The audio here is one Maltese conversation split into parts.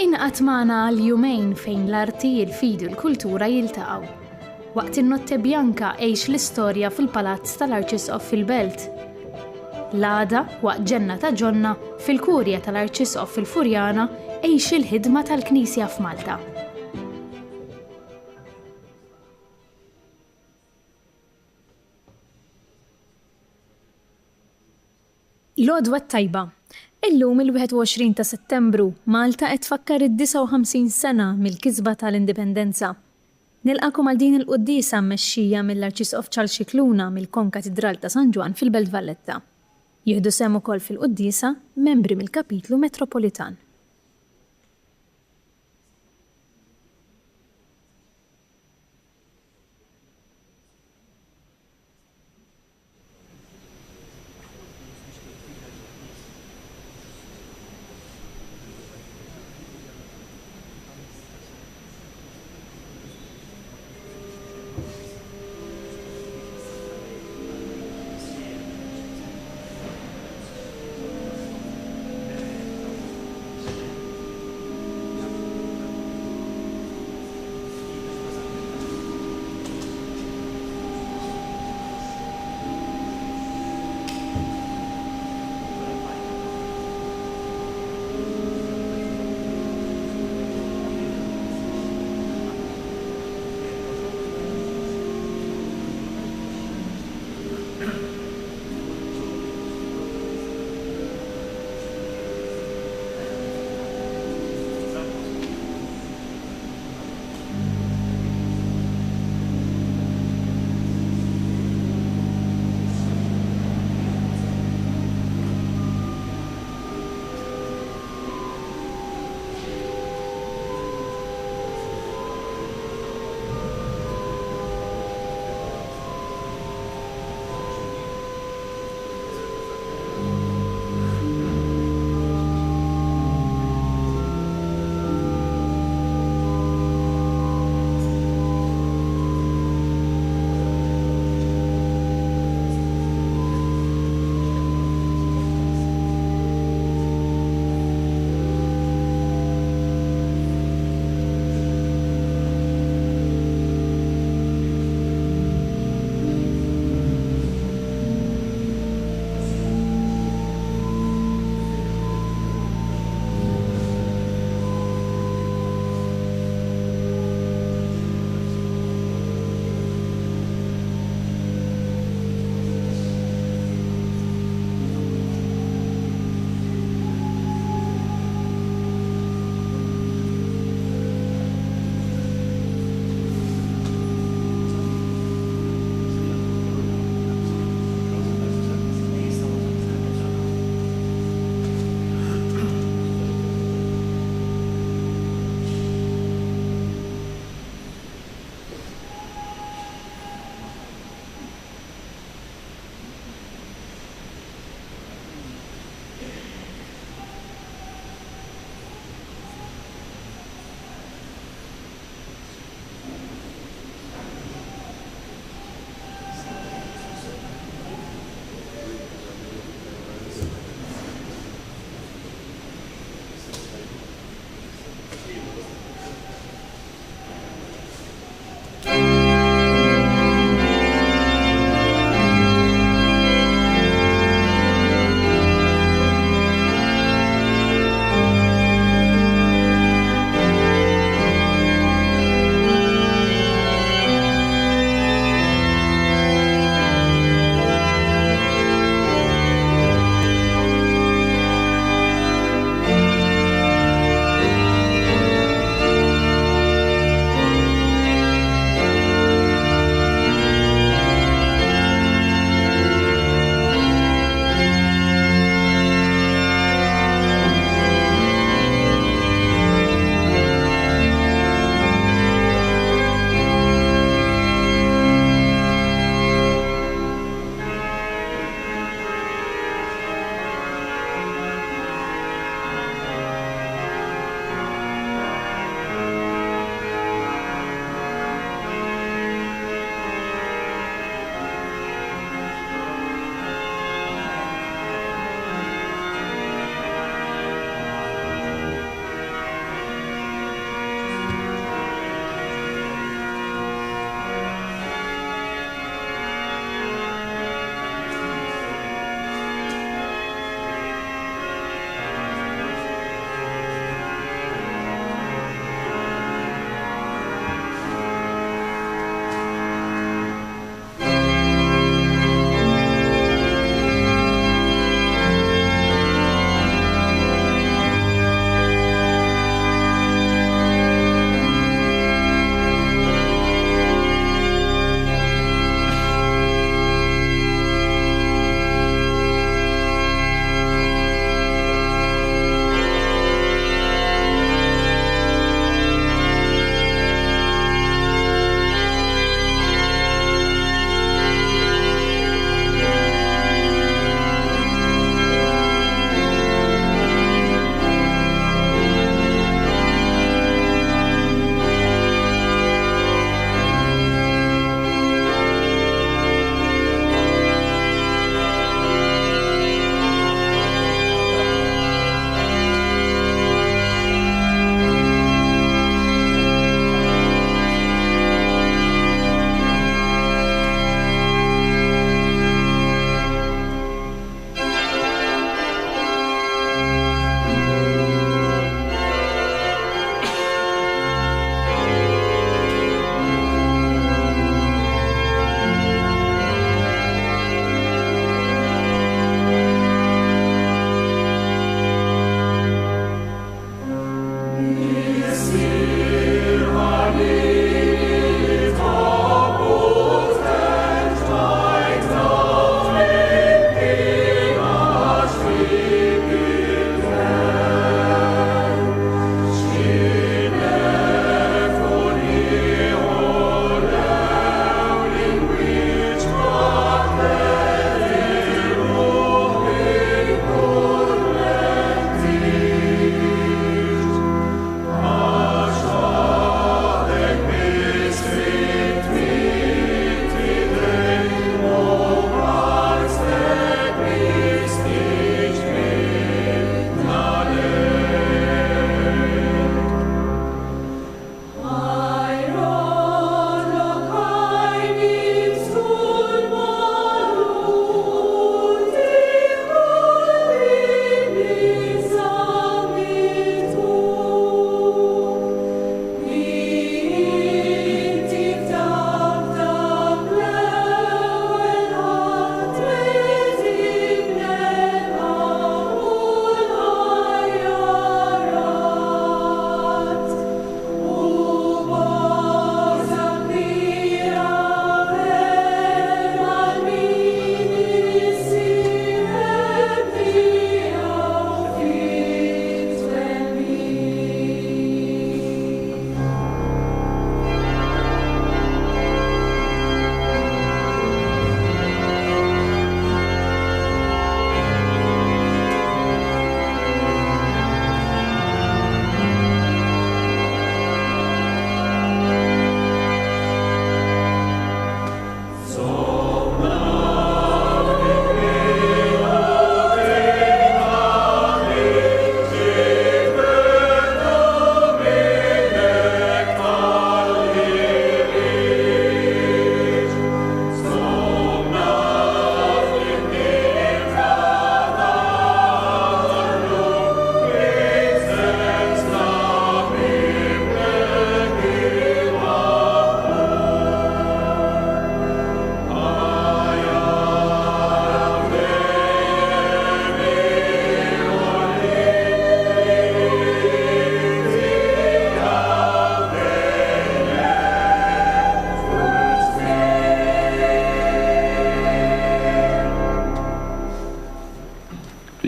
Inqat magħna għal-jumejn fejn l-arti, il-fidi u l-kultura jiltaqgħu. Waqt in-Notte Bjanka għex l-istorja fil-Palazz tal-Arċisqof fil-Belt. L-għada waqt ġenna ta' Ġonna fil-Kurja tal-Arċisqof fil-Furjana għex il-ħidma tal-Knisja f'Malta. L-għodwa tajba. Illum il-21 ta' Settembru Malta qed tfakkar id-59 sena mill-kisba tal-indipendenza. Nilqakom għal din il-qudiesa mmexxija mill-Arċisqof Charles Scicluna mill-Konkatedral ta' San Ġwan fil-Belt Valletta. Jieħdu sehem ukoll fil-qudiesa membri mill-Kapitlu Metropolitan.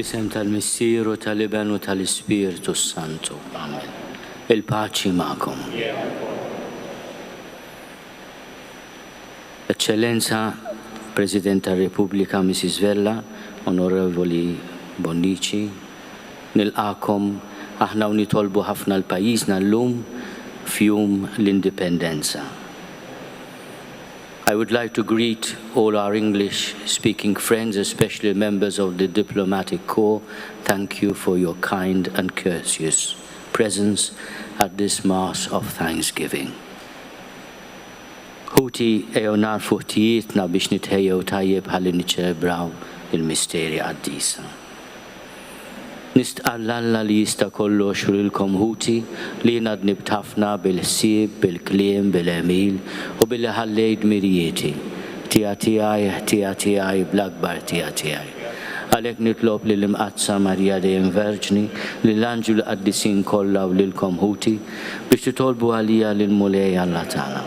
Fl-isem tal-Missieru tal-Iben u tal-Ispiritu Santu. Amen. Il-paċi ma'kom. Eccellenza, President tal-Repubblika Mrs. Vella, Onorevoli Bonnici, nilqakom aħna u nitolbu ħafna l-pajjiżna llum f'jum l-indipendenza. I would like to greet all our English-speaking friends, especially members of the Diplomatic Corps. Thank you for your kind and courteous presence at this Mass of Thanksgiving. Huti ejonar fuħtijietna biex nitħejjew tajjeb ħalli niċċelebraw il-misteri qaddisa. Nistqallalla li jista' kollox lilkom Huti li jiena dnibt ħafna bil-ħsieb, bil-kliem, bil-emil u billi ħallejt mirjieti. Tija tiegħi bl-akbar tija tiegħi. Għalhekk nitlob lil imqazza Marja dejjem Verġni li l-anġu l-qaddisin kollha u lilkom Huti biex titolbu għalija lil Mulej Alla tagħna.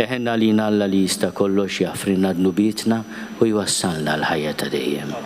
Eħenna li Alla li jista' kollox jaffrinna dnubietna u jwassalna l-ħajja ta' dejjem.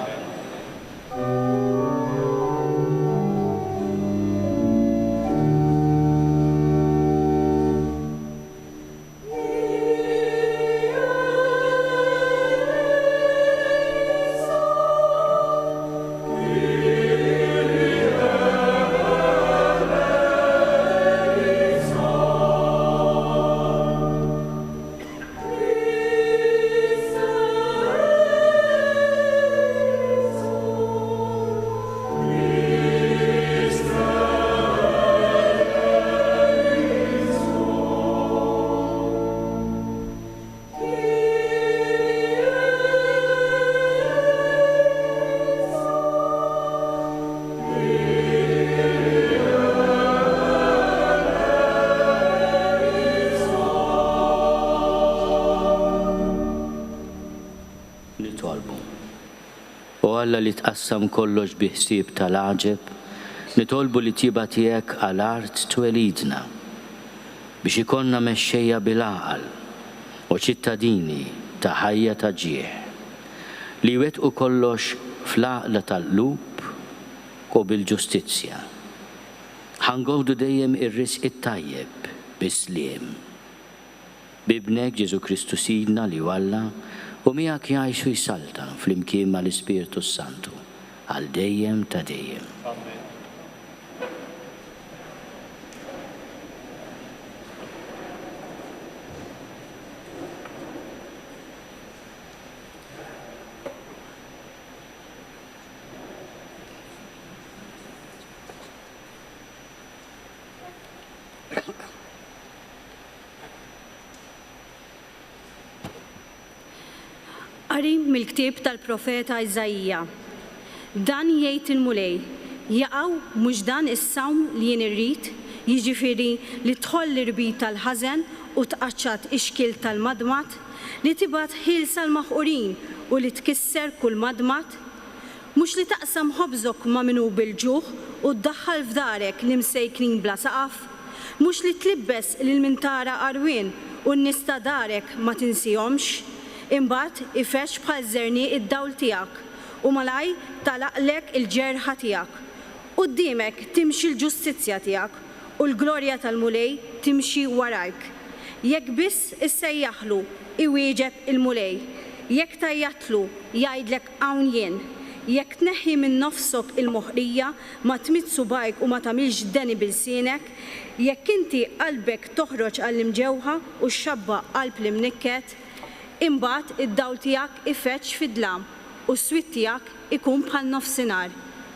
Alla li tqassam kollox biħsieb tal-għaġeb, nitolbu li tiba tiegħek għal-art twelidna biex ikonna mexxejja bil-għaqal u ċittadini ta' ħajja ta' ġieħ li jwettqu kollox fl-għaqla tal-qlub u bil-ġustizzja. Ħangowdu dejjem ir-risq it-tajjeb bis-sliem. Bibnek Ġesu Kristu Sidna li walla u miegħek jgħixu jsalta fl-imkien mal-Ispiritu Santu għal dejjem ta' dejjem. Amen. Qari mill-ktieb tal-Profeta Iżajja. Dan jgħid il-Mulej, jaqgħu mhux dan is-sawm li jien irrid, jiġifieri li tħoll l-irbit tal-ħażen u tqaċċad ix-xkil tal-madmat, li tibgħat ħielsa l-maħqurin u li tkisser kull madmat, mhux li taqsam ħobżok ma' minhu bil-ġuħ u tdaħħal f'darek li msejkrin bla saqaf, mhux li tlibbes lil min tara qarwien u n-nies ta' darek ma tinsihomx. Imbagħad ifexx bħal żerniq id-dawl tiegħek u malaj talaqlek il-ġerħa tiegħek. Quddiemek timxi l-ġustizzja tiegħek u l-glorja tal-Mulej timxi warajk. Jekk biss issejjaħlu iwieġeb il-Mulej, jekk tajjatlu jgħidlek hawn jien, jekk tneħħi minn nofsok il-moħqrija ma tmid subajk u ma tagħmilx deni bil-sienek, jekk inti qalbek toħroġ għall-imġewħa u x-xabba qalb li mnikket, imbagħad id-dawl tiegħek ifeċċ fid-dlam u s-switt tiegħek ikun bħal nofsinhar.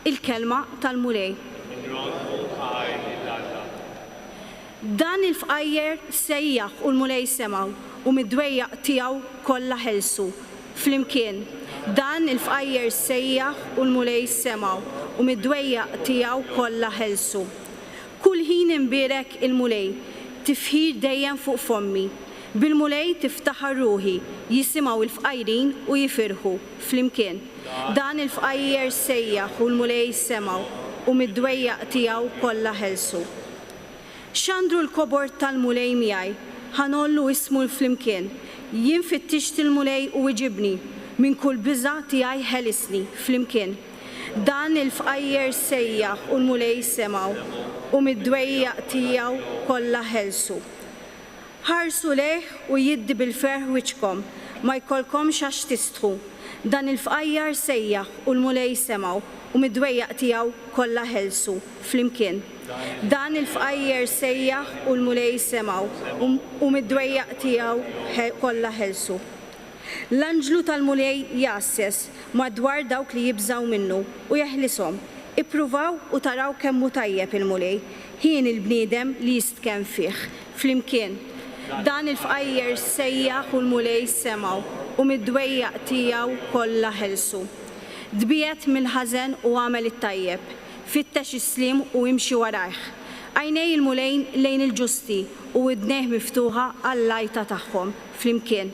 Il-kelma tal-Mulej. Dan il-fqajjer sejjaħ u l-Mulej semgħu u mid-dwejjaq tiegħu kollha ħelsu. Flimkien, dan il-fqajjer sejjaħ u l-Mulej semgħu u mid-dwejjaq tiegħu kollha ħelsu. Kull ħin imbierek il-Mulej, tifħir dejjem fuq fommi. Bil-Mulej tiftaħar ruħi, jisimgħu il-fqajrin u jifirħu flimkien. Dan il-fqajjer sejjaħ u l-Mulej semgħu u mid-dwejjaq tiegħu kollha ħelsu. X'għandu l-kobor tal-Mulej miegħi, ħanollu ismu l-flimkien. Jien fittixt il-Mulej u iġibni, minn kull biża' tiegħi ħelisni flimkien. Dan il-fqajjer sejjaħ u l-mulej semaw u mid-dwejjaq tiegħu kollha ħelsu. Ħarsu lejh u jiddi bil-ferħ wiċkom, ma jkollkomx għax tistħu. Dan il-fqajjar sejjaħ u l-mulej semaw u mid-dwejjaq tiegħu kollha ħelsu flimkien. Dan il-fqajjer sejjaħ u l-mulej semaw u mid-dwejjaq tiegħu kollha ħelsu. L-anġlu tal-mulej jasses madwar dawk li jibżaw minnu u jeħlisom. Ippruvaw u taraw kemmu tajjeb il-mulej, ħin il-bniedem li jistkemm fih, flimkien. Dan il-fqajjer sejjaħ u l-mulej semaw u mid-dwejjaq tiegħu kollha ħelsu. Dbiet mill-ħażen u għamel it-tajjeb, fittex is-slim u imxi warajh. Għajnej il-mulejn lejn il-ġusti u widnejh miftuħa għall-lajta tagħhom, flimkien.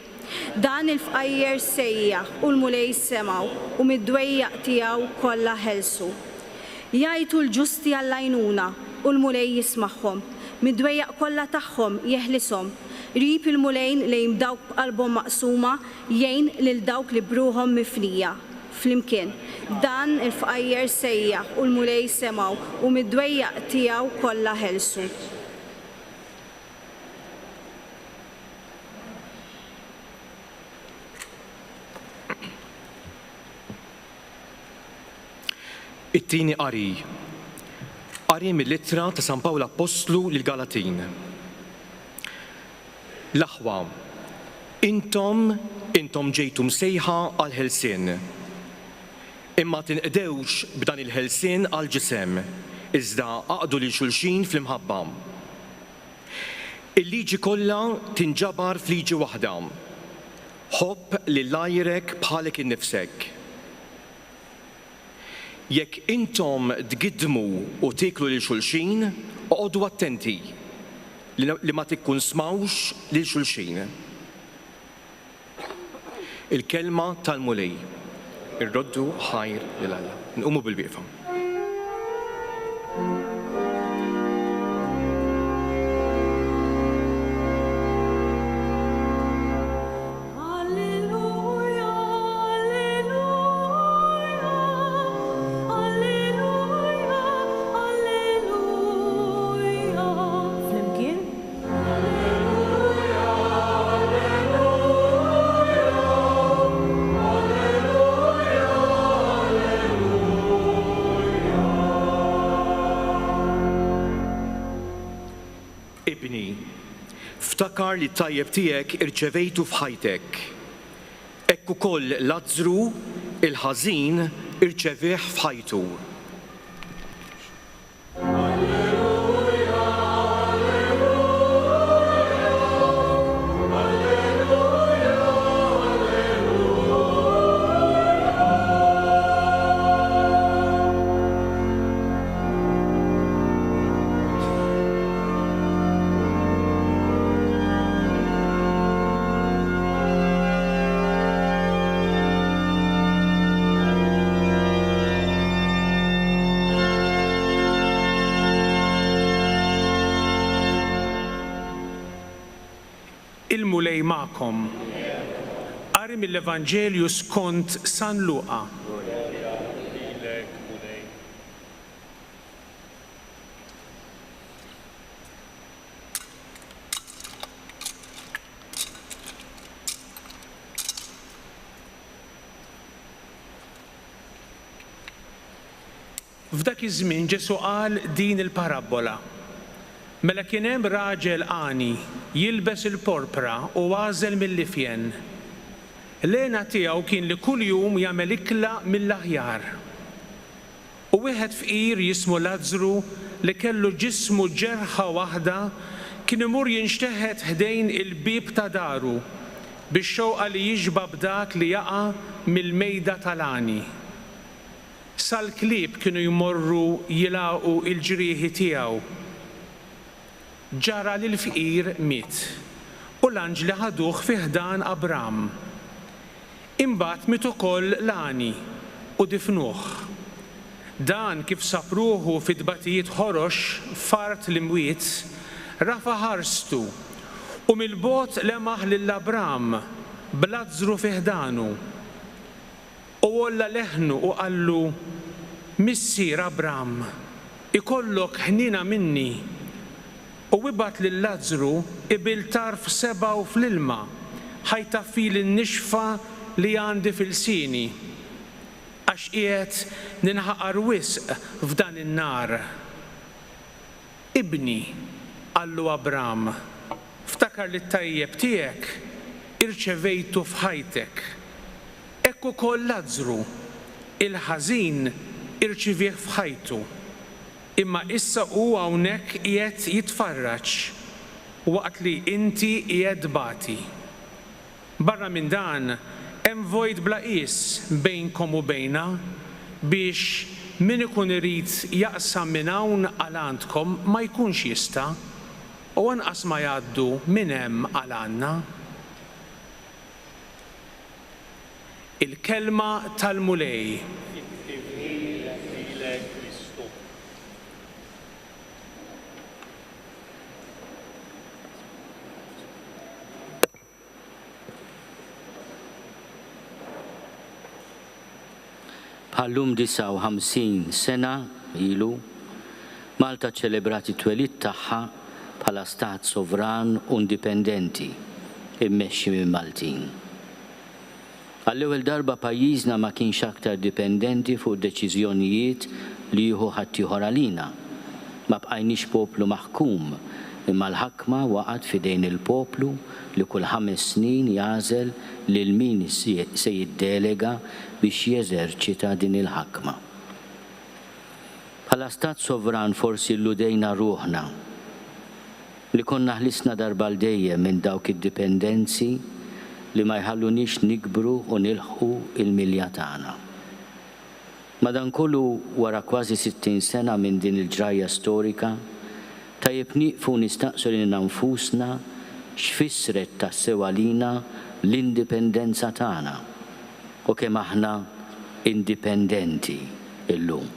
Dan il-fqajjer sejjaħ u l-mulej semaw u mid-dwejjaq tiegħu kollha ħelsu. Jgħidu l-ġusti għall-għajnuna u l-mulej jismagħhom, mid-dwejjaq kollha tagħhom jeħlisom. Rib il-mulejn lejn dawk b'qalbhom maqsuma jgħin lil dawk li bruħhom mifnija. Flimkien, dan il-fqajjer sejjaħ u l-mulej semaw u mid-dwejjaq tiegħu kollha ħelsu. It-tieni qari mill-ittra ta' San Pawlu Apostlu lil Galatin. L-aħwa, intom ġejtu msejħa għal ħelsien. Imma tinqdewx b'dan il-ħelsien għal ġisem, iżda aqdu lil xulxin fl-imħabba. Il-liġi kollha tinġabar f'liġi waħda. Ħobb lil għajrek bħalek innifsek. Jekk intom tgidmu u tiklu lil xulxin, oqgħodu attenti li ma tikkunsmawx lil xulxin. Il-kelma tal-mulej. Ir-roddu ħajr lil Alla. Nqumu bil-wieqfa. Ibni, ftakar li t-tajjeb tiegħek irċevejtu f'ħajtek. Hekk ukoll Lażru il-ħażin irċevih f'ħajtu. Il-mulej ma'kom. Qari mill-Evanġelju skont San Luqa. F'dak iż-żmien Ġesu qal din il-parabola. Mela kien hemm raġel għani jilbes il-porpra u għażel mill-ifjen. L-għena tiegħu kien li kuljum jagħmel ikla mill-aħjar. U wieħed fqir jismu Lażru li kellu ġismu ġerħa waħda kien imur jinxteħed ħdejn il-bib ta' daru biex xewqa li jiġbab dak li jaqa' mill-mejda tal-għani. Sal-klieb kienu jmorru jilaqgħu il-ġrieħi tiegħu. Ġara li l-fqir miet u l-anġli ħaduh fi ħdan Abram. Imbagħad miet ukoll l-għani u difnuh. Dan kif sapruħu fid-dbatijiet ħorox fart l-imwiet rafa ħarstu u mill-bogħod lemaħ lill-Abram b'Lażru fi ħdanu u olla leħnu u qallu missier Abram, ikollok ħnina minni, u wibat lil Lażru ibiltar f'seba u fl-ilma, ħajtaffi l-nixfa li għandi fil-sini, għax qiegħed ninħaqar wisq f'dan in-nar. Ibni, għallu Abram, ftakar li t-tajjeb tiegħek irċevejtu f'ħajtek. Ekku ukoll Lażru, il-ħażin irċivih f'ħajtu, imma issa hu hawnhekk qiegħed jitfarraġ waqt li inti qiegħed bagħti. Barra minn dan, hemm vojt bla qis bejnkom u bejna biex min ikun irid jaqsam minn hawn għal għandkom ma jkunx jista' u anqas ma jgħaddu minn hemm għal għandna. Il-kelma tal-mulej. Bħallum 59 sena ilu, Malta ċelebrat it-twelid tagħha bħala stat sovran u indipendenti immexxi minn Maltin. Għall-ewwel darba pajjiżna ma kienx aktar dipendenti fuq deċiżjonijiet li jieħu ħaddieħor għalina. Ma bqajniex poplu maħkum, imma l-ħakma waqgħet fidejn il-poplu li kull 5 snin jagħżel lil min se jiddelega biex jeżerċita din il-ħakma. Bħala stat sovran forsi lludejna ruħna li konna ħlisna darba l-dejjem minn dawk id-dipendenzi li ma jħallunix nikbru u nilħqu il-milja tagħna. Madankollu wara kważi 60 sena minn din il-ġrajja storika, tajjeb nieqfu nistaqsu lil nfusna x'fissret tassew għalina l-indipendenza tagħna u kemm aħna indipendenti illum.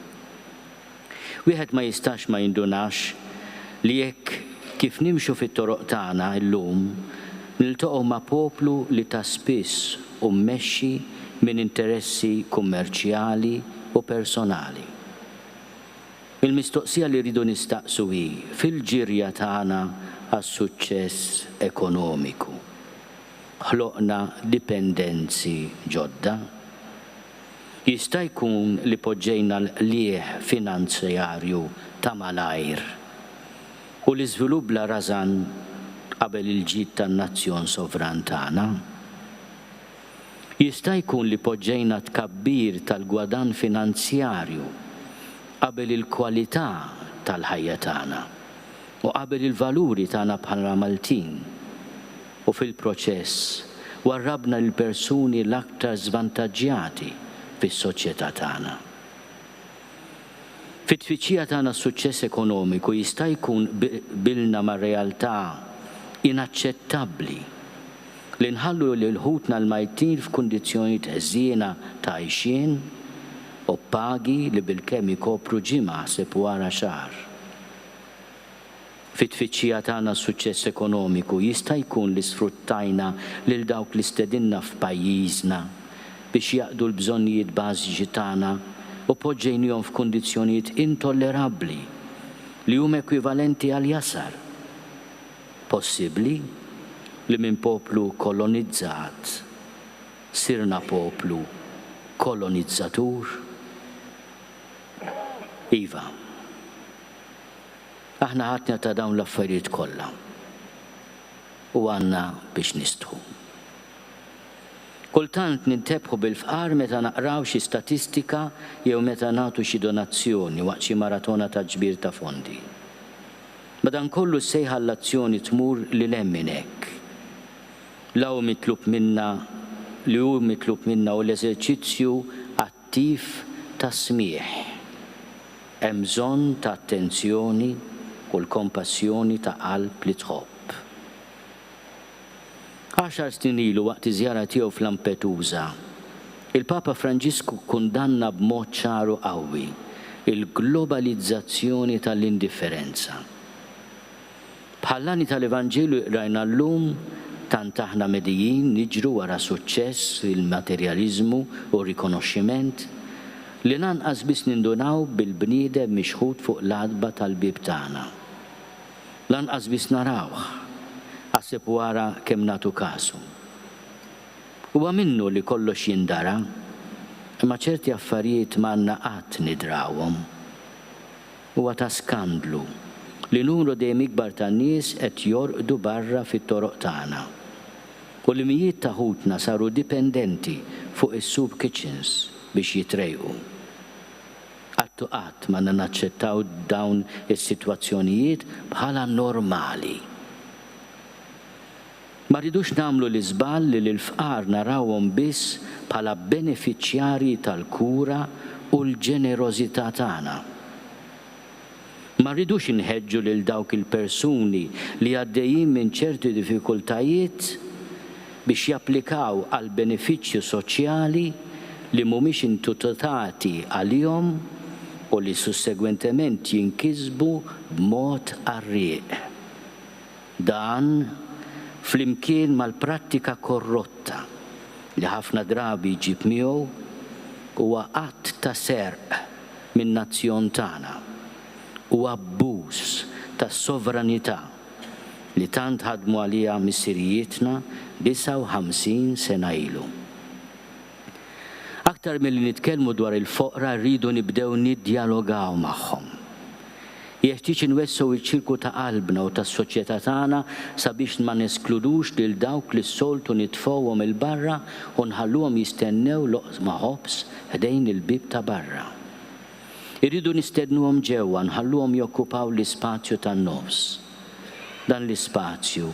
Wieħed ma jistax ma jindunax li jekk kif nimxu fit-toroq tagħna illum niltaqgħu ma' poplu li ta' spiss u mmexxi minn interessi kummerċjali u personali. Il-mistoqsija li rridu nistaqsu hi fil-ġirja tagħna għas-suċċess ekonomiku. Ħloqna dipendenzi ġodda? Jista' jkun li poġġejna l-qlieħ finanzjarju ta' malajr u l-iżvilupp bla rażan qabel il-ġid tan-nazzjon sovran tagħna. Jista' jkun li poġġejna tkabbir tal-gwadan finanzjarju qabel il-kwalità tal-ħajja tagħna u qabel il-valuri tagħna bħala Maltin u fil-proċess warrabna l-persuni l-aktar żvantaġġjati fis-soċjetà tagħna. Fit-tfittxija tagħna s-suċċess ekonomiku jista' jkun bilna ma' realtà inaċċettabbli li nħallu lil ħutna l-majtin f'kundizzjonijiet ħżiena ta' għajxien u pagi li bil-kemm ikopru ġimgħa ħseb wara xahar. Fit-tfittxija tagħna s-suċċess ekonomiku jista' jkun li sfruttajna lil dawk li stedinna f'pajjiżna biex jaqdu l-bżonnijiet bażiċi tagħna u poġġejnihom f'kundizzjonijiet intollerabbli li huma ekwivalenti għal jasar. Possibbli li minn poplu kolonizzat sirna poplu kolonizzatur? Iva, aħna ħatna ta' dawn l-affarijiet kollha u għandna biex nistħu. Kultant nintebħu bil-fqar meta naqraw xi statistika jew meta nagħtu xi donazzjoni waqt xi maratona ta' ġbir ta' fondi. Madankollu sejħa l-azzjoni tmur lil hemm minn hekk. Law mitlub minna li hu mitlub minna u l-eżerċizzju attiv ta' smieħ. Hemm bżonn ta' attenzjoni u l-kompassjoni ta' qalb li tħobb. 10 snin ilu waqt iżjara tiegħu f'Lampedusa, il-Papa Franġisku kundanna b'mod ċaru qawwi il-globalizzazzjoni tal-indifferenza. Bħallani tal-Evanġelu qrajna llum tant aħna medijin niġru wara suċċess, il-materjaliżmu u r-rikonoxximent li lanqas biss nindunaw bil-bniedem mixħud fuq l-adba tal-bib tagħna. Lanqas biss narawh għasib wara kemm nagħtu kasu. Huwa minnu li kollox jindara, imma ċerti affarijiet m'għandna qatt nidrawhom. Huwa ta' skandlu li numru dejjem ikbar tan-nies qed jorqdu barra fit-toroq tagħna. U li mijiet ta' ħutna saru dipendenti fuq is-soup kitchens biex jitrejqu. Għattu qatt ma naċċettaw dawn is-sitwazzjonijiet bħala normali. Ma rridux nagħmlu l-iżball li l-fqar narawhom biss bħala benefiċjarji tal-kura u l-ġenerożità tagħna. Ma rridux inħeġġu lil dawk il-persuni li għaddejjin minn ċerti diffikultajiet biex japplikaw għal benefiċċju soċjali li mhumiex intitolati għalihom u li sussegwentement jinkisbu b'mod għarrieq. Dan flimkien mal-prattika korrotta li ħafna drabi jġib miegħu huwa qatt ta' serq min-nazzjon tagħna u abbuż tas-sovranità li tant ħadmu għaliha missirijietna 59 sena ilu. Aktar milli nitkellmu dwar il-foqra rridu nibdew niddialogaw magħhom. Jeħtieġ inwessew iċ-ċirku ta' qalbna u tas-soċjetà tagħna sabiex ma neskludux lil dawk li s-soltu nitfgħuhom il-barra u nħalluhom jistennew loqma ħobs ħdejn il-bib ta' barra. Irridu nistednuhom ġewwa nħalluhom jokkupaw l-ispazju tan-nofs. Dan l-ispazju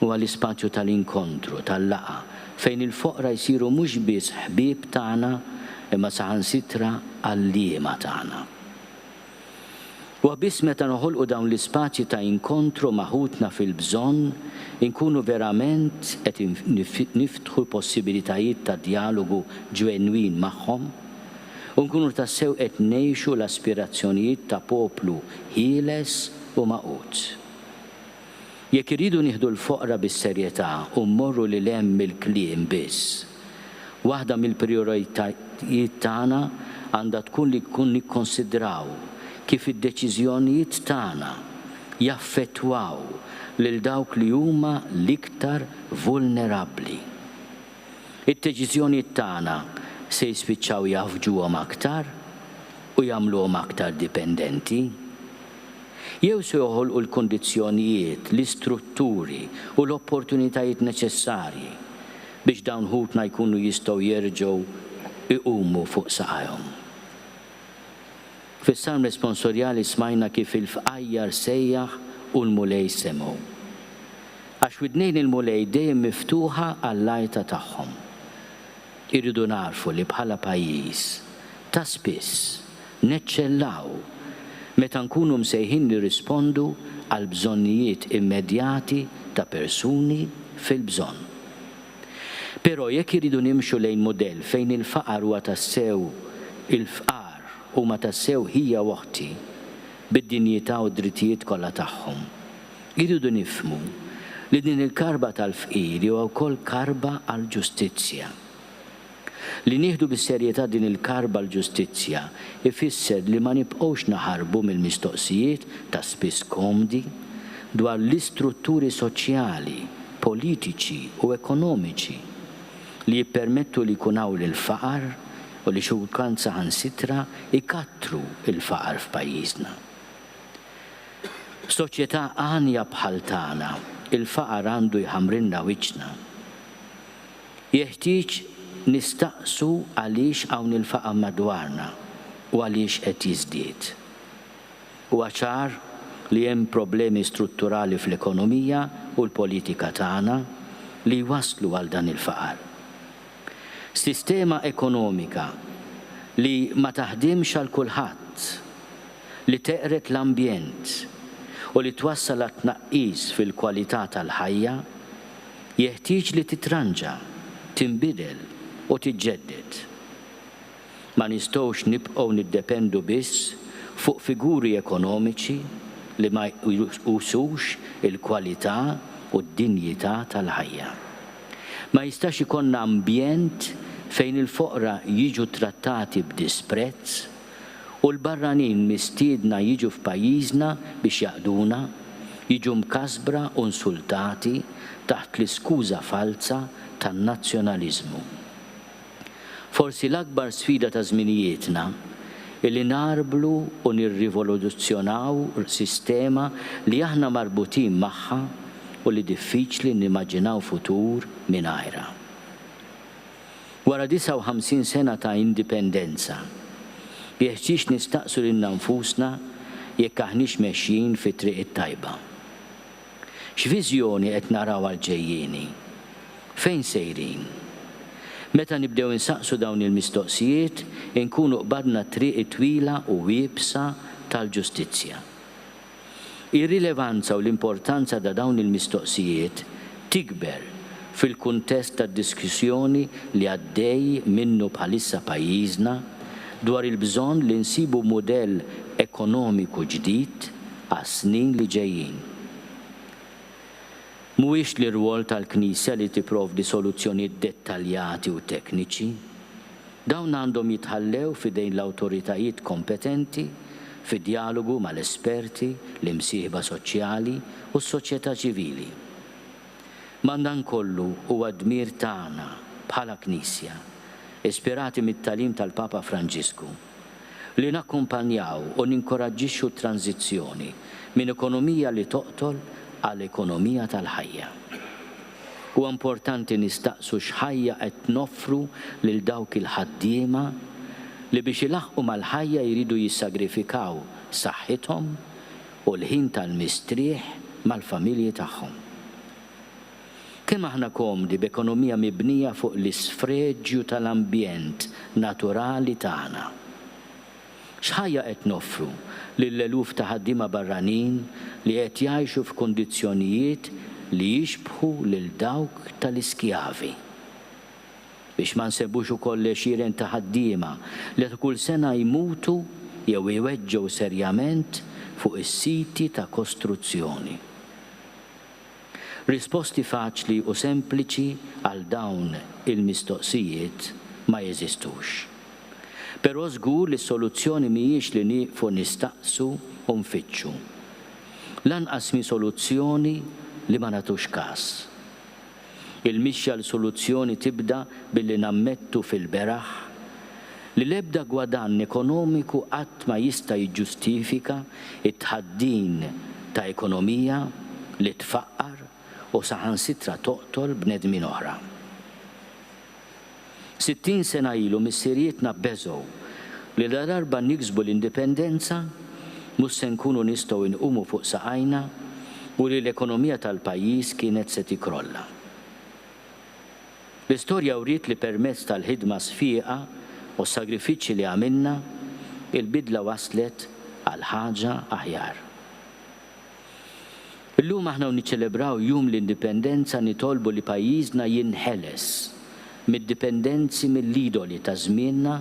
huwa l-ispazju tal-inkontru, tal-laqa, fejn il-foqra jsiru mhux biss ħbieb tagħna imma saħansitra għalliema tagħna. U biss meta noħolqu dawn l-ispazji ta' inkontru maħutna fil-bżonn inkunu verament qed niftħu possibilitajiet ta' dialogu ġenwin magħhom u nkunu tassew qed ngħixu l-aspirazzjonijiet ta' poplu ħieles u maqut. Jekk iridu nieħdu l-foqra bis-serjetà u mmorru lil hemm mill-kliem biss, waħda mill-prijoritajiet tagħna għandha tkun li nikkonsidraw kif id-deċiżjonijiet tagħna jaffettwaw lil dawk li huma l-iktar vulnerabbli. Id-deċiżjonijiet tagħna se jispiċċaw jafġuhom aktar u jagħmluhom aktar dipendenti. Jew se joħolqu l-kondizzjonijiet, l-istrutturi u l-opportunitajiet neċessarji biex dawn ħutna jkunu jistgħu jerġgħu iqumu fuq saqajhom. Fis-salm responsorjali smajna kif il-fqajjar sejjaħ u l-mulej semgħu. Għax widnejn il-mulej dejjem miftuħa għall-lajta tagħhom. Irridu narfu li bħala pajjiż ta' spiss neċċellaw meta nkunu msejħin nirrispondu għal bżonnijiet immedjati ta' persuni fil-bżonn. Però jekk iridu nimxu lejn modell fejn il-faqar huwa tassew il-fqar u ma tassew hija waħti bid-dinjità u d-drittijiet kollha tagħhom. Iridu nifhmu li din il-karba tal-fqir huwa wkoll karba għall-ġustizzja. Li nieħdu bis-serjetà din il-karba għall-ġustizzja ifisser li ma nibqgħux naħarbu mill-mistoqsijiet ta' spiss komdi dwar l-istrutturi soċjali, politiċi u ekonomiċi li jippermettu li jkun hawn il-faqar u li xulkan saħansitra ikattru il-faqar f'pajjiżna. Soċjetà għanja bħal tagħna, il-faqar għandu jħamrilna wiċċna. Jeħtieġ nistaqsu għaliex hawn il-faqar madwarna u għaliex qed jiżdied. Huwa ċar li hemm problemi strutturali fl-ekonomija u l-politika tagħna li waslu għal dan il-faqar. Sistema ekonomika li ma taħdimx għal kulħadd, li teqret l-ambjent u li twassal għat-tnaqqis fil-kwalità tal-ħajja, jeħtieġ li titranġa, tinbidel u tiġġedded. Ma nistgħux nibqgħu niddependu biss fuq figuri ekonomiċi li ma jqusux il-kwalità u d-dinjità tal-ħajja. Ma jistax ikonna ambjent fejn il-foqra jiġu trattati b'disprezz u l-barranin mistiedna jiġu f'pajjiżna biex jaqduna, jiġu mkasbra u insultati taħt l-iskuża falsa tan-nazzjonaliżmu. Forsi l-akbar sfida ta' żminijietna illi narblu u nirrivoluzzjonaw sistema li aħna marbutin magħha u li diffiċli nimmaġinaw futur mingħajrha. Wara 59 sena ta' indipendenza, jeħtieġ nistaqsu lil nfusna jekk aħniex mexjin fit-triq it-tajba. X'viżjoni qed naraw għall-ġejjieni? Fejn sejrin? Meta nibdew insaqsu dawn il-mistoqsijiet, inkunu qbadna triq twila u wiebsa tal-ġustizzja. Ir-rilevanza u l-importanza ta' dawn il-mistoqsijiet tikber fil-kuntest tad-diskussjoni li għaddej minnu bħalissa pajjiżna dwar il-bżonn li nsibu mudell ekonomiku ġdid għas-snin li ġejjin. Mhuwiex l-irwol tal-Knisja li tipprovdi soluzzjonijiet dettaljati u tekniċi, dawn għandhom jitħallew f'idejn l-awtoritajiet kompetenti fid-dialogu mal-esperti, l-imsieħba soċjali u s-soċjetà ċivili. Mandankollu huwa dmir tagħna bħala Knisja, ispirati mit-tagħlim tal-Papa Franġisku, li nakkumpanjaw u ninkoraġġixxu t-tranzizzjoni minn ekonomija li toqtol għal ekonomija tal-ħajja. Huwa importanti nistaqsu x'ħajja qed noffru lil dawk il-ħaddiema li biex ilaħqu mal-ħajja jridu jissagrifikaw saħħithom u l-ħin tal-mistrieħ mal-familji tagħhom. Kemm aħna komdi b'ekonomija mibnija fuq l-isfreġġju tal-ambjent naturali tagħna. X'ħajja qed noffru lill-eluf ta' ħaddiema barranin li qed jgħixu f'kundizzjonijiet li jixbħu lil dawk tal-iskjavi. Biex ma nsebux ukoll xieren ta' ħaddiema li kull sena jmutu jew iweġġew serjament fuq is-siti ta' kostruzzjoni. Risposti faċli u sempliċi għal dawn il-mistoqsijiet ma jeżistux. Però żgur li s-soluzzjoni mhijiex li nieqfu nistaqsu u nfittxu. Lanqas mi soluzzjoni li ma nagħtux każ. Il-mixja l-soluzzjoni tibda billi nammettu fil-beraħ li l-ebda gwadann ekonomiku qatt ma jista' jiġġustifika it-tħaddin ta' ekonomija li tfaqqar u saħansitra toqtol bnedmin oħra. 60 sena ilu missierietna bbeżgħu li darba niksbu l-indipendenza mhux se nkunu nistgħu inqumu fuq saqajna u li l-ekonomija tal-pajjiż kienet se tikrolla. L-istorja wriet li permezz tal-ħidma sfiqa u s-sagrifiċċji li għamilna, il-bidla waslet għal ħaġa aħjar. Illum aħna niċċelebraw jum l-indipendenza nitolbu li pajjiżna jinħeles mid-dipendenzi mill-idoli ta' żmienna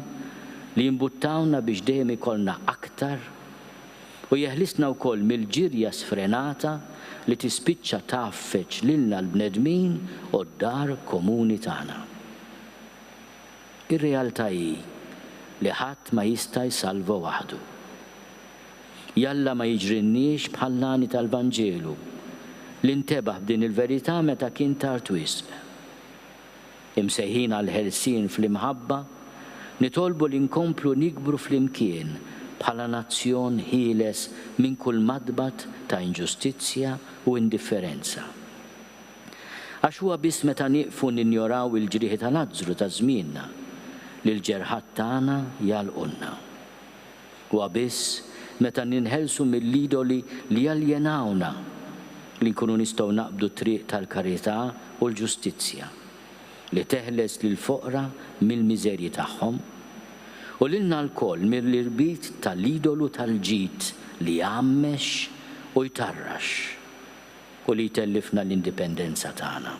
li jimbuttawna biex dejjem ikollna aktar u jeħlisna wkoll mill-ġirja sfrenata li tispiċċa taffeċ lilna l-bnedmin u d-dar komuni tagħna. Ir-realtà hi li ħadd ma jista' jsalva waħdu. Jalla ma jiġrinniex bħall-għani tal-Vanġelu li ntebaħ b'din il-verità meta kien tard wisq. Imsejħin għal-ħelsien fl-imħabba, nitolbu li nkomplu nikbru fl-imkien bħala nazzjon ħieles minn kull madbat ta' inġustizzja u indifferenza. Għax huwa biss meta nieqfu ninjoraw il-ġrieħi tal-azzru ta' żmienna li l-ġerħat tagħna jalqulna. Huwa biss meta ninħelsu mill-idoli li jaljenawna li nkunu nistgħu naqbdu triq tal-karità u l-ġustizzja li teħles lil foqra mill-miżerji tagħhom u lilna l-koll mill-irbit tal-idolu tal-ġid li jgħammex u jtarrax u li jtellifna l-indipendenza tagħna.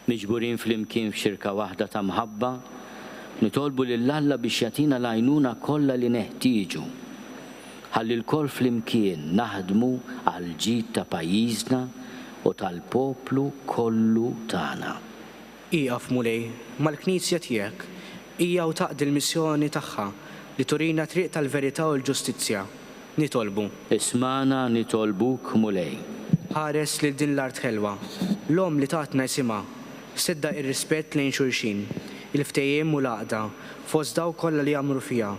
miġburin flimkien f'xirka waħda ta' mħabba, nitolbu lill-Alla biex jatina l-għajnuna kollha li neħtieġu. Ħalli l-koll flimkien naħdmu għal ġid ta' pajjiżna u tal-poplu kollu tagħna. Iqaf mulej mal-Knisja tiegħek hija u taqdi l-missjoni tagħha li turina triq tal-verità u l-ġustizzja. Nitolbu. Ismana nitolbuk mulej. Ħares lil din l-art ħelwa, l-om li tatna jisimha, sedda ir-rispett lejn xulxin, il-ftehim u l-għaqda fost daw kollha li jagħmlu fiha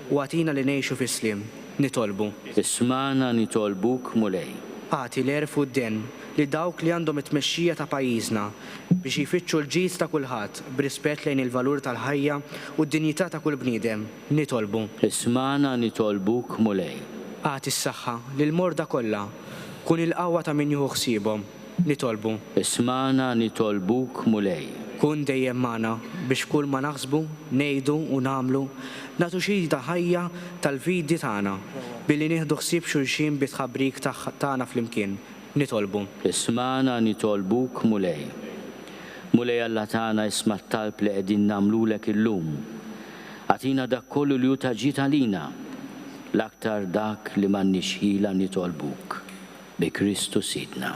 u għatina li ngħixu fis-sliem. Nitolbu. Ismana nitolbuk mulej. Għati l-erf u d-den li dawk li għandhom it-tmexxija ta' pajjiżna biex jifittxu l-ġid ta' kulħadd b'rispett lejn il-valur tal-ħajja u d-dinjità ta' kull bniedem. Nitolbu. Ismana nitolbuk mulej. Għati s-saħħa lil morda kollha, kun il-qawwa ta' min jieħu ħsiebhom. Nitolbu. Ismana nitolbuk mulej. Kun dejjem magħna biex kull ma naħsbu, ngħidu u nagħmlu nagħtu xi ta' ħajja tal-vidi tagħna billi nieħdu ħsieb xulxin bit-tħabbrik tagħna flimkien. Nitolbu. Ismana nitolbuk mulej. Mulej Alla tagħna isma' t-talb li qegħdin nagħmlulek illum. Għatina dak kollu li hu taġġid għalina, l-aktar dak li m'għandniex ħila nitolbuk. Bi Kristu Sidna.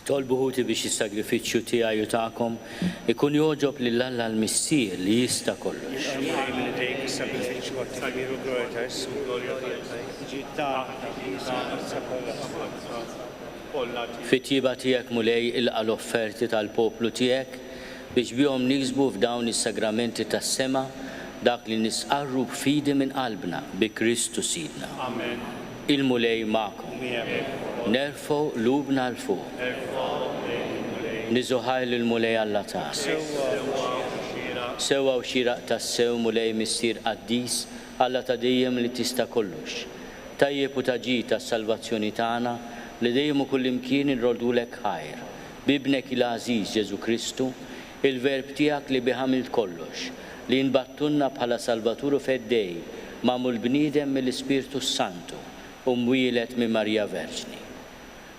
Tolbuħuti biex is-sagrifiċċju tiegħi u tagħkom ikun joġob lill-Alla l-Missier li jista' kollox. Fit-tjiba tiegħek mulej ilqa' l-offerti tal-poplu tiegħek biex bihom niksbu f'dawn is-sagramenti tas-sema dak li nisqarru b'fidi minn qalbna bi Kristu Sidna. Il-mulej magħkom. Nerfgħu lubna l fuq. Niżuħaj lill-mulej Alla tagħna. Sewwa u xieraq tas-sew mulej missier qaddis Alla ta' dejjem li tista' kollox. Tajjeb u taġi tas-salvazzjoni tagħna li dejjem u kullimkien inrodulek ħajr. Bibnek il-Għażiż Ġesu Kristu, il-verb tiegħek li biħamilt kollox, li nbattunna bħala Salvaturu feddej magħmul bniedem mill-Ispirtu Santu u mwieled minn Marija Verġni.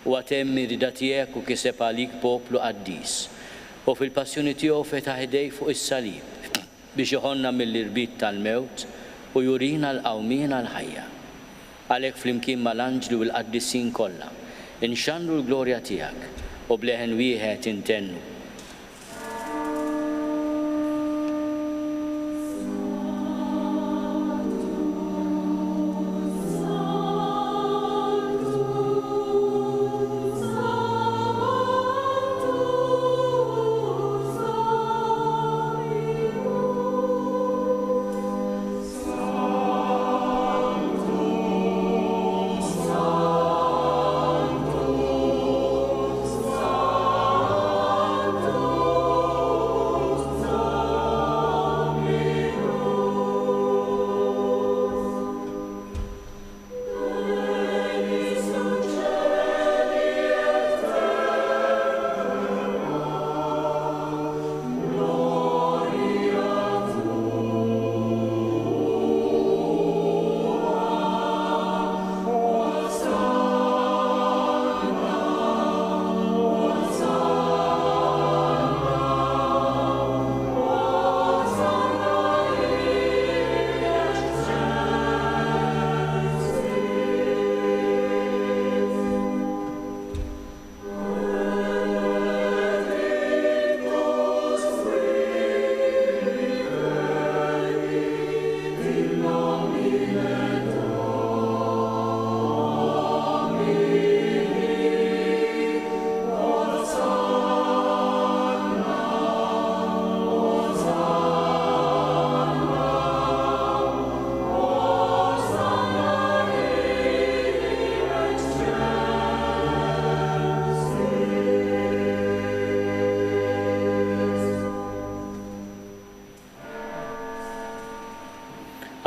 U għatem rida tiegħek u kiseb għalik poplu qaddis u fil-passjoni tiegħu fetaħ idej fuq is-salib biex iħonna mill-irbit tal-mewt u jurina l-qawmien għall-ħajja. Għalhekk flimkien mal-anġli u l-qaddisin kollha inxannu l-glorja tiegħek u bleħen wieħed intennu.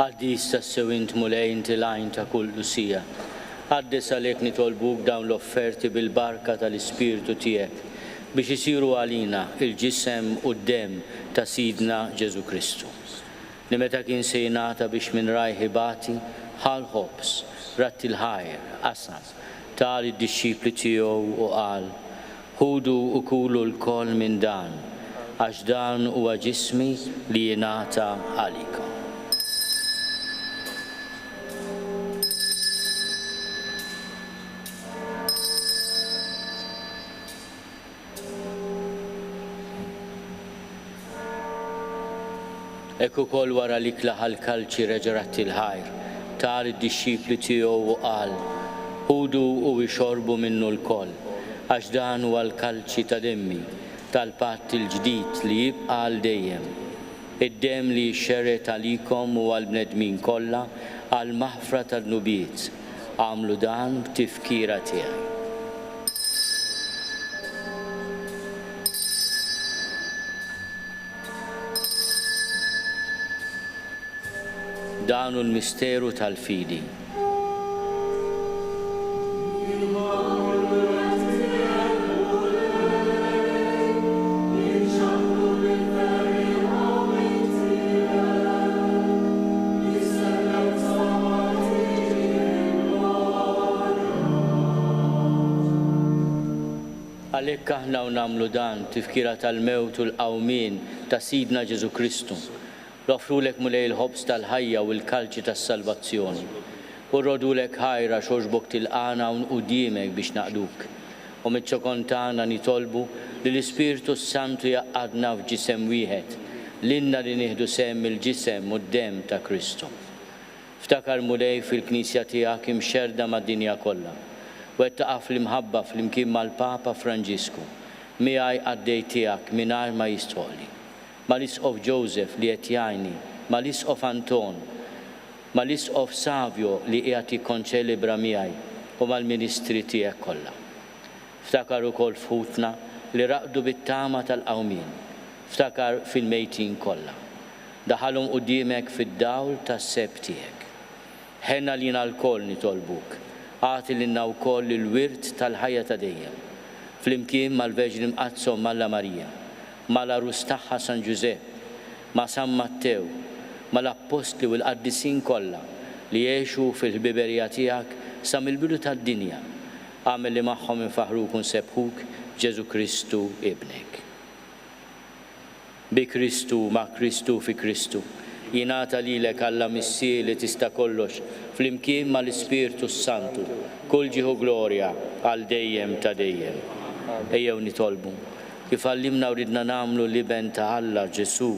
Għaddis tas-sewint mulej inti lajn ta' kull Lusija. Għaddis għalhekk nitolbuk dawn l-offerti bil-barka tal-Ispirtu tiegħek biex isiru għalina il-ġisem u d-dem ta' Sidna Ġesu Kristu. Li meta kien se jingħata biex minn rajħi bati ħal ħobs, ratti l-ħajr, qasam, tal id-disċipli tiegħu u qal: ħudu u kulu l-koll minn dan, għax dan huwa ġismi li jingħata għalikom. Ekku kol wara li klaħal kalċi reġarat il-ħajr, tal id-disċipli tiegħu u qal: ħudu u ixorbu minnu l-koll, għax dan huwa l-kalċi ta' demmi tal-patt il-ġdid li jibqa' għal dejjem. Id-dem li xerret għalikom u għal-bnedmin kollha għal maħfra tad-nubiet. Għamlu dan b'tifkira tiegħi. Dan l-misteru tal-fidi. Għalhekk aħna u nagħmlu dan tifkira tal-mewt u l-qawmien ta' Sidna Ġesu Kristu. Nofrulek mulej il-ħobs tal-ħajja u l-kalċi tas-salvazzjoni. U rrodulek ħajra xoġbok tilqana u nquddiemek biex naqduk. u mit-ċokontana nitolbu li l-Ispirtu Santu jaqadna f'ġisem wieħed, l-inna li nieħdu sehem il-ġisem u d-dem ta' Kristu. Ftakar mulej fil-Knisja tiegħek imxerda mad-dinja kollha. Wettaqa fl-imħabba fl-imkien mal-Papa Franġisku, miegħi għaddej tiegħek mingħajr ma jistħolli. Mal-Isqof Joseph li qed jgħinni, mal-Isqof Anton, mal-Isqof Savio li qiegħed jikkonċelebra miegħi u mal-ministri tiegħek kollha. Ftakar ukoll f'ħutna li raqdu bit-tama tal-qawmien. Ftakar fil-mejtin kollha. Daħalhom quddiemek fid-dawl tas-seb tiegħek. Ħenna lina l-koll nitolbuk, għati lilna wkoll il-wirt tal-ħajja ta' dejjem. Flimkien mal-Verġni Mqazzom Malla Marija, mal-Arus tagħha San Giuseppe, ma' San Mattew, mal-Apostli u l-Qaddisin kollha li jgħixu fil-ħbiberija tiegħek sa mill-bidu tad-dinja. Għamel li magħhom infaħruk u nsebħuk Ġesu Kristu ibnek. Bi Kristu, ma' Kristu fi Kristu, jingħata lilek Alla Missir li tista' kollox flimkien mal-Ispirtu Santu, kull ġieħu glorja għal dejjem ta' dejjem. Ejjew nitolbu kif għallimna u ridna nagħmlu liben ta' Alla Ġesu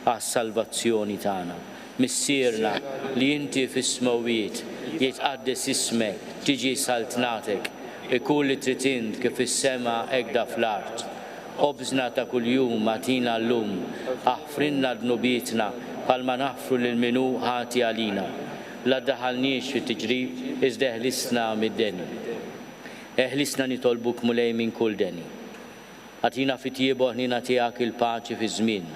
għas-salvazzjoni tagħna. Missierna li inti fis-smawiet jitqaddes ismek, tiġi saltnatek, ikun li trid int kif is-sema hekk fl-art. Obżna ta' kuljum atina llum, aħfrinna dnubietna palma naħfru lil minu ħati għalina. La ddaħalniex fit-tiġrib iżda eħlisna mid-deni. Eħlisna nitolbuk mulej minn kull deni. Għatina fit-tiebu ħnina tiegħek il-paċi fi żmien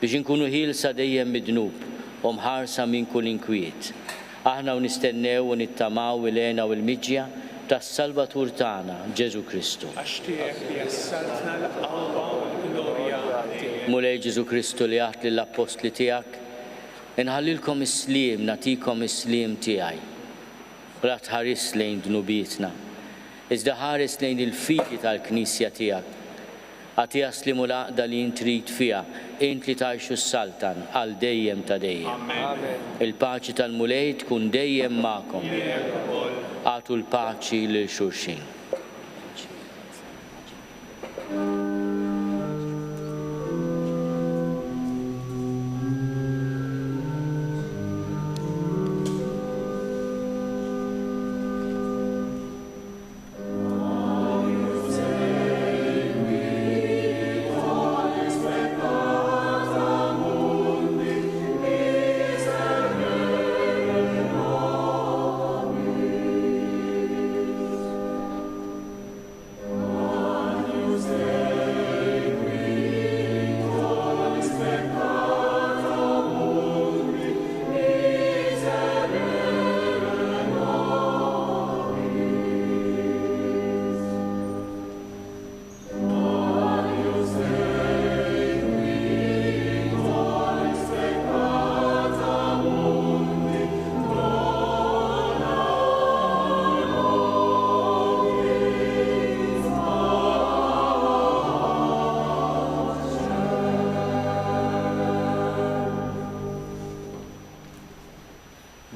biex inkunu ħielsa dejjem mid-dnub u mħarsa minn kull inkwiet. Aħna u nistennew u nittamaw il-għena u l-miġja tas-Salvatur tagħna Ġesu Kristu. Għaxtiek jassaltna l-qawwa u l-glorja tiegħek. Mulej Ġesu Kristu li għadt lill-Apostli tiegħek, inħallilkom is-sliem, nagħtikom is-sliem tiegħi. La tħares lejn dnubietna, iżda ħares lejn il-figli tal-Knisja tiegħek. Għatija slimu l-għaqda li intrid fiha, int li tgħixu s-saltan għal dejjem ta' dejjem. Il-paċi tal-mulej tkun dejjem magħkom. Għatu l-paċi lil xulxin.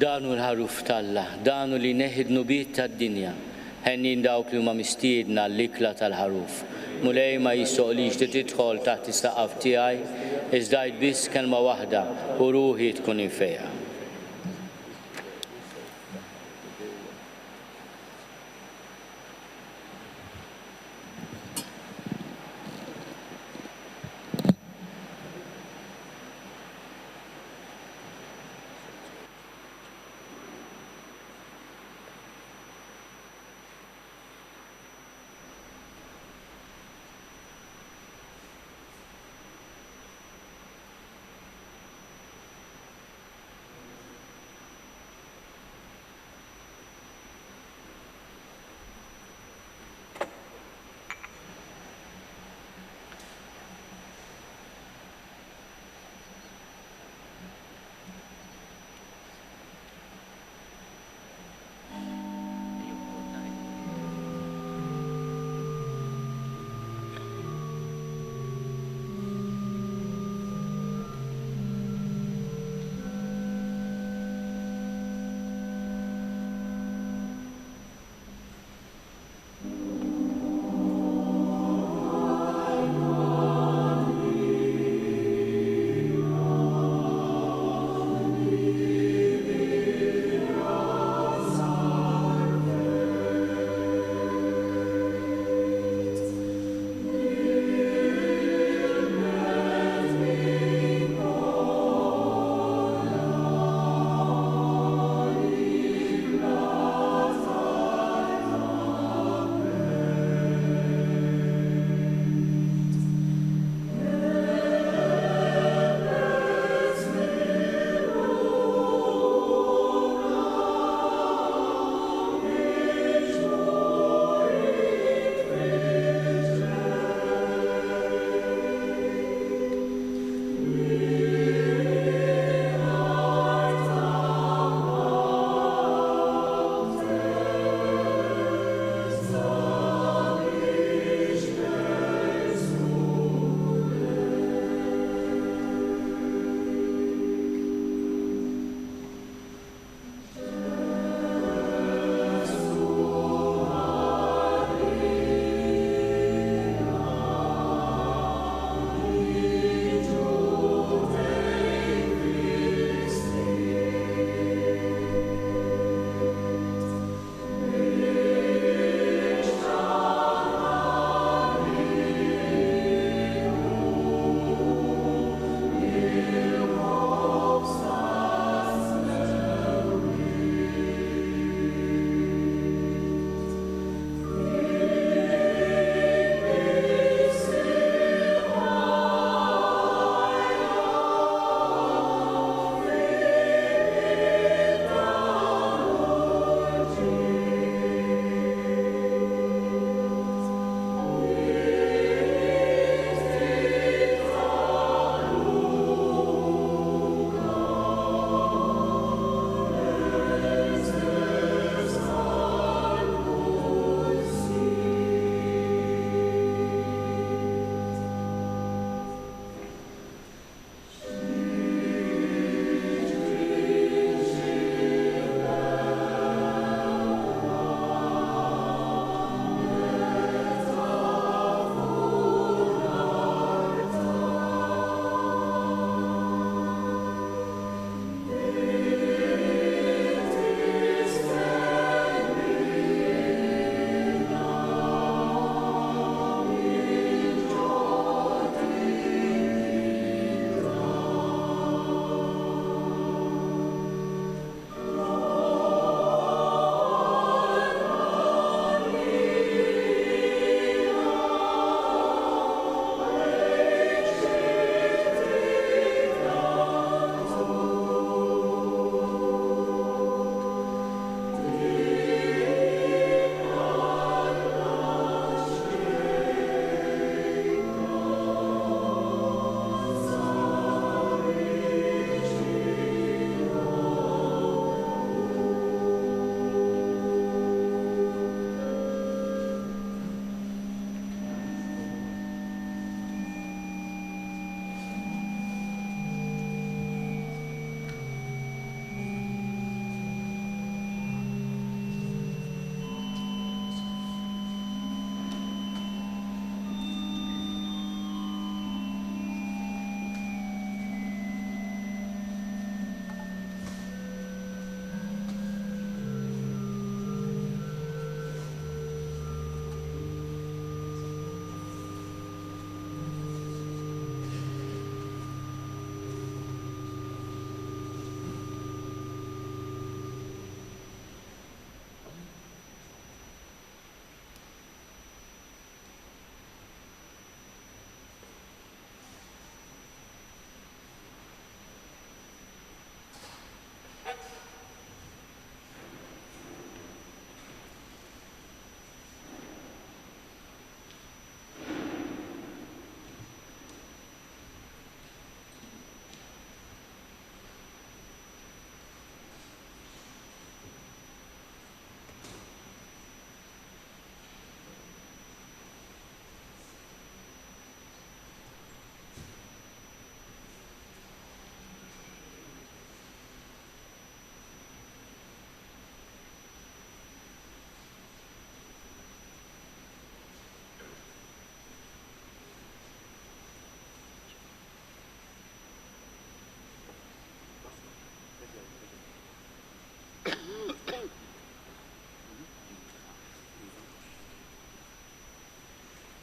Danu l-ħaruf talla, danu li neħidnu bit tad-dinja, ħennin dawk li huma mistiedna l-ikla tal-ħaruf. Mulej ma jistoqlix li tidħol taħt is-saqaf tiegħi, iżda biss kelma waħda u ruħi tkun infejqa.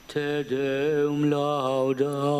Te Deum laudamus.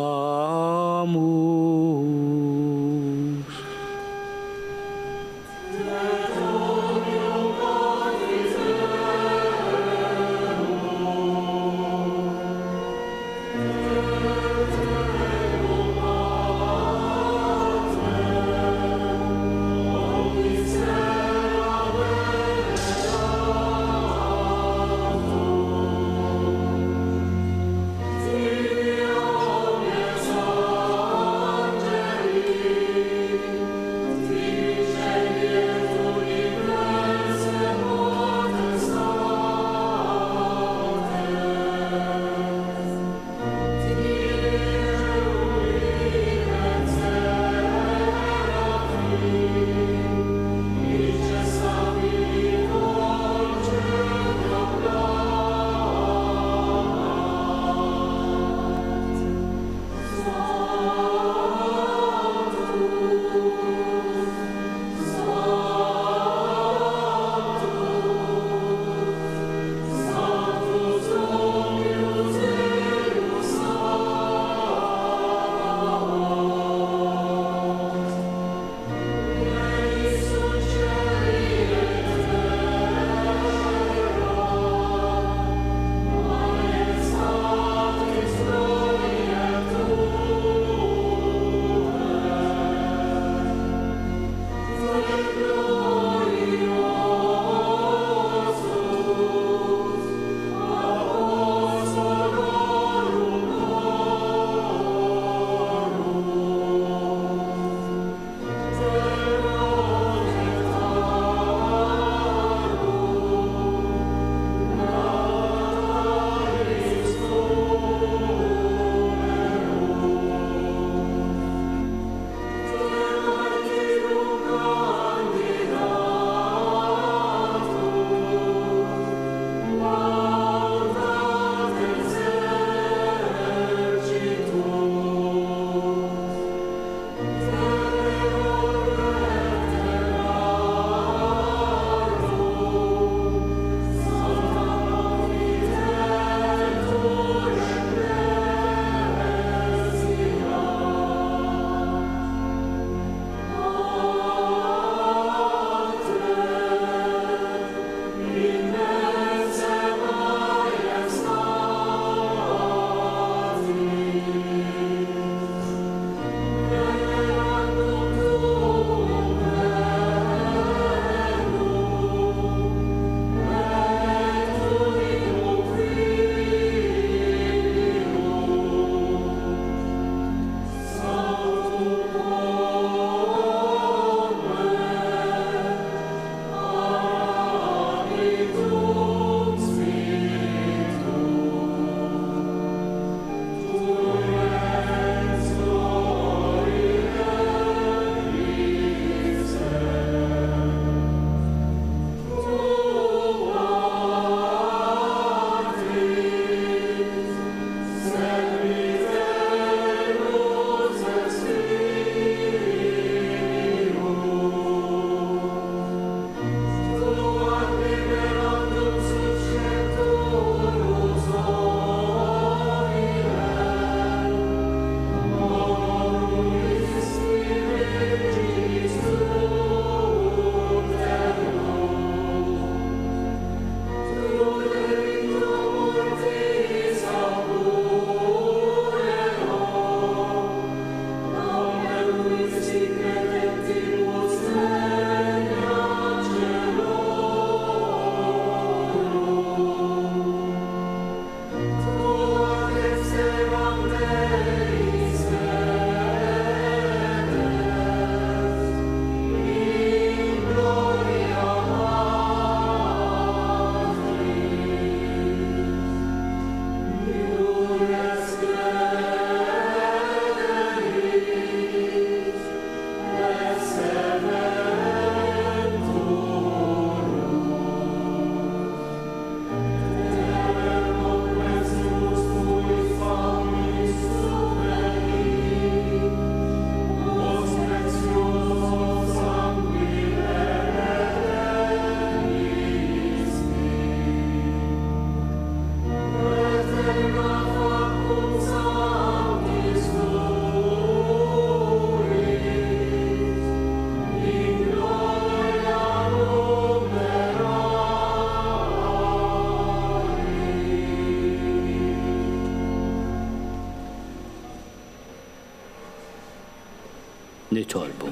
nitolbu.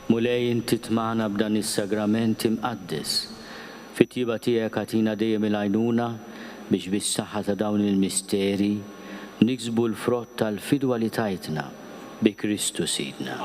Mulej inti tmana b'dan is-sagrament imqaddis. Fit-tjiba tiegħek għatina dejjem il-għajnuna biex bis-saħħa ta' dawn il-misteri niksbu l-frott tal-fidwa li tajtna bi Kristu Sidna.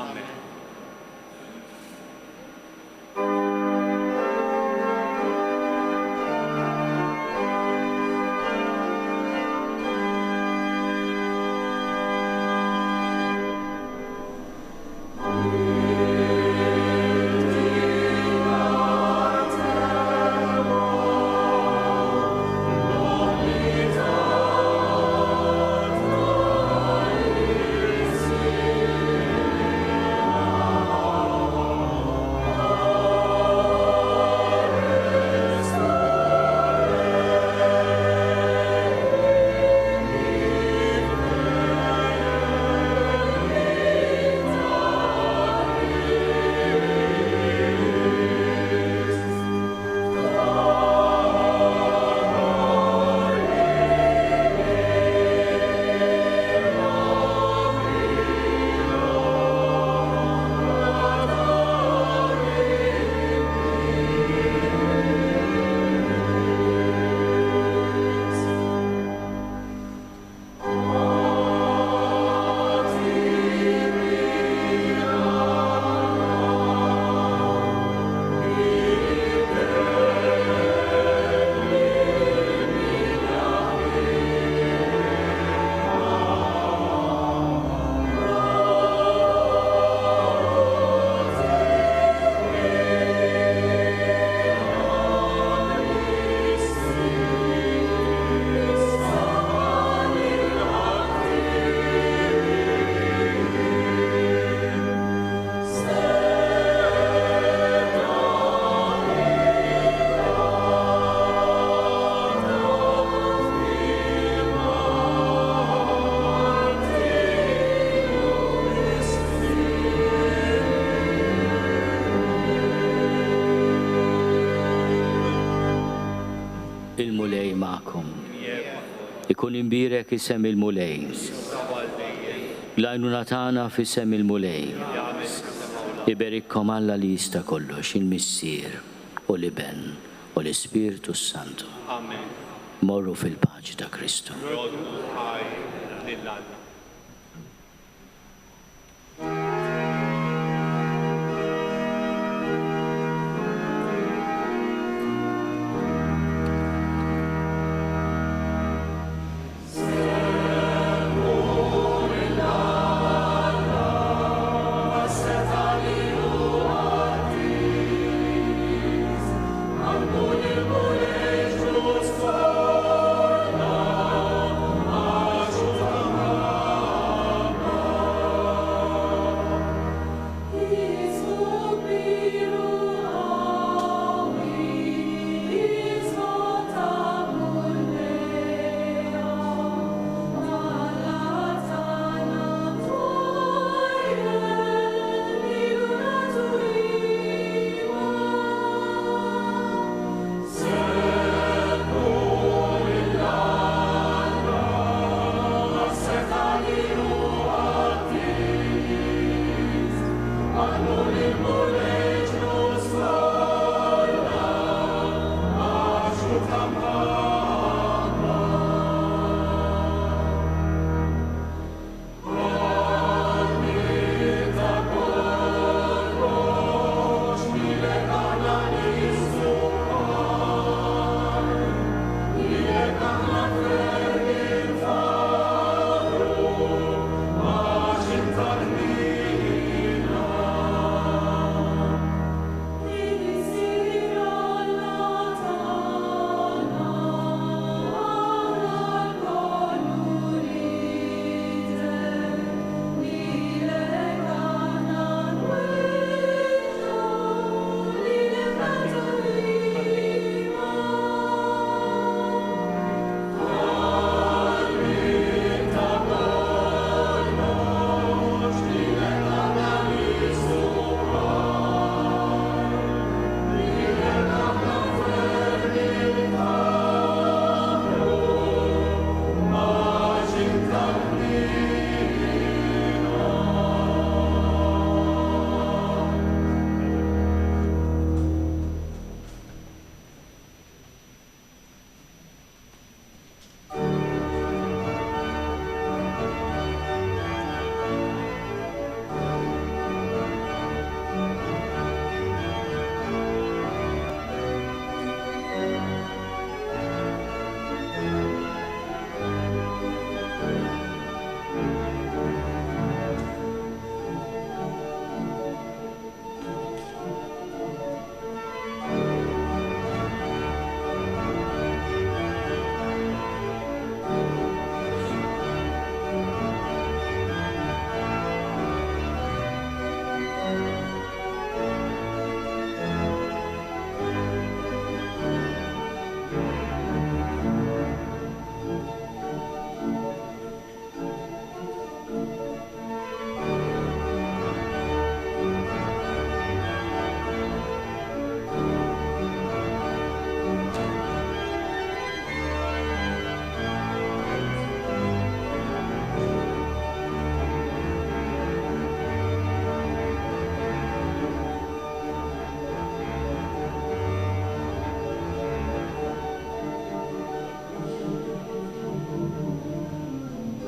Il-mulej ma'kom. Ikun imbirek isem il-mulej. L-għajnuna tagħna f'isem il-mulej. Iberikkom Alla li jista' kollox, il-Missier u l-Iben u l-Ispiritu Santu. Amen. Morru fil-paċi ta' Kristu.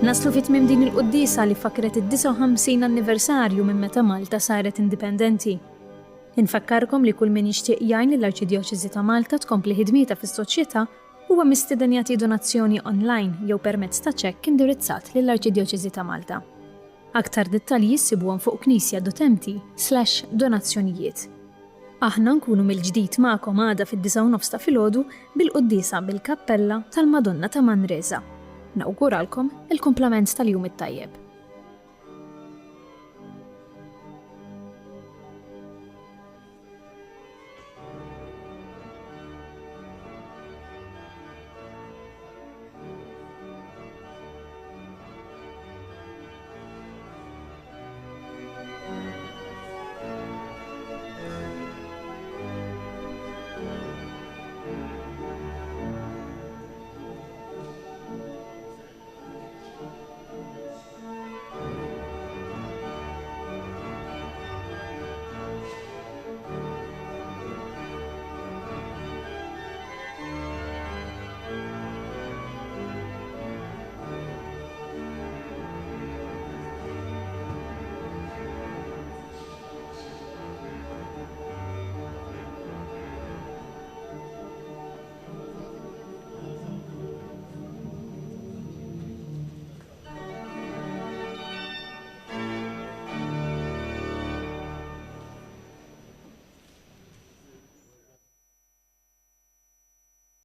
Naslu fit tmiem din il-quddisa li fakret id-59 anniversarju minn meta Malta saret indipendenti. Infakkarkom li kull min jixtieq jgħin lill-Arċidjoċeżi ta' Malta tkompli ħidmieta fis-soċjetà huwa mistieden jagħti donazzjoni online jew permezz ta' ċekk indirizzat lill-Arċidjoċeżi ta' Malta. Aktar dettalji ssibuhom fuq knisja.mti/donazzjonijiet. Aħna nkunu mill-ġdid magħkom għada fid-9:09 ta' filgħodu bil-qudiesa bil-Kappella tal-Madonna ta' Manresa. Nawguralkom il-kumplament tal-jum it-tajjeb.